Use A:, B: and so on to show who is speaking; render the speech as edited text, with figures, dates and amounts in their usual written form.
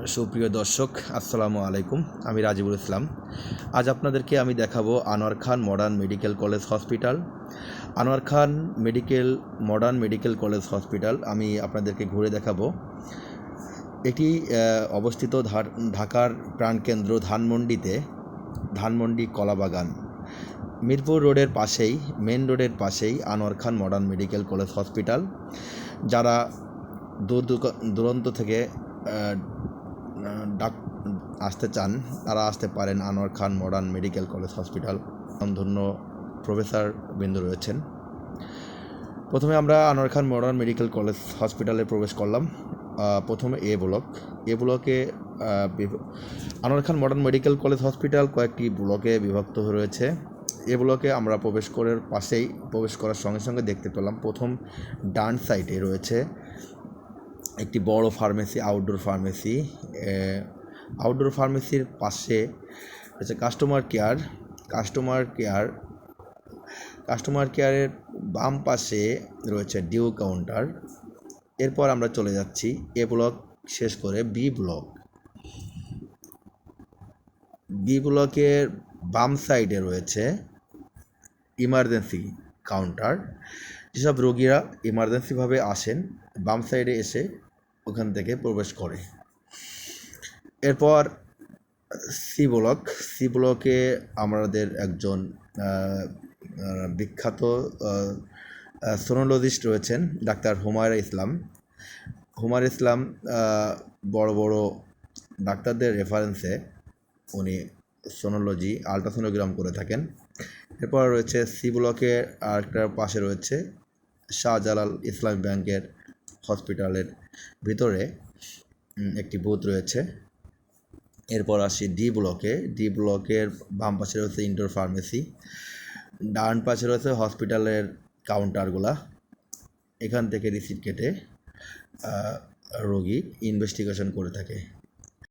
A: সুপ্রিয় দর্শক, আসসালামু আলাইকুম। আমি রাজিবুল ইসলাম। আজ আপনাদেরকে আমি দেখাবো Anwar Khan modern medical college hospital. Anwar Khan modern medical college hospital আমি আপনাদেরকে ঘুরে দেখাবো। এটি অবস্থিত ঢাকার প্রাণকেন্দ্র ধানমন্ডি কলাবাগান মিরপুর রোডের পাশেই, মেন রোডের পাশেই Anwar Khan modern medical college hospital. যারা দূরান্ত থেকে আসতে চান তারা আসতে পারেন Anwar Khan modern medical college hospital. ধন্য প্রফেসর বৃন্দ রয়েছেন। প্রথমে আমরা Anwar Khan modern medical college হসপিটালে প্রবেশ করলাম। প্রথমে এ ব্লকে Anwar Khan modern medical college hospital কয়েকটি ব্লকে বিভক্ত হয়ে রয়েছে। এ ব্লকে আমরা প্রবেশ করার সঙ্গে সঙ্গে দেখতে পেলাম প্রথম ডান সাইডে রয়েছে একটি বড় ফার্মেসি, আউটডোর ফার্মেসির পাশে রয়েছে কাস্টমার কেয়ারের বাম পাশে রয়েছে ডিউ কাউন্টার। এরপর আমরা চলে যাচ্ছি এ ব্লক শেষ করে বি ব্লকের বাম সাইডে রয়েছে ইমার্জেন্সি কাউন্টার। যেসব রোগীরা ইমার্জেন্সিভাবে আসেন বাম সাইডে এসে ওখান থেকে প্রবেশ করে। এরপর সি ব্লকে আমাদের একজন বিখ্যাত সোনোলজিস্ট রয়েছেন, ডাক্তার হুমায়রা ইসলাম। বড় বড় ডাক্তারদের রেফারেন্সে উনি সোনোলজি, আলট্রাসোনোগ্রাম করে থাকেন। এরপর রয়েছে সি ব্লকে আরেকটার পাশে রয়েছে শাহজালাল ইসলামী ব্যাংকের হসপিটালের ভিতরে একটি বুথ রয়েছে। এরপর আসি ডি ব্লকের বাম পাশে রয়েছে ইনডোর ফার্মেসি, ডান পাশে রয়েছে হসপিটালের কাউন্টারগুলা। এখান থেকে রিসিট কেটে রোগী ইনভেস্টিগেশন করে থাকে।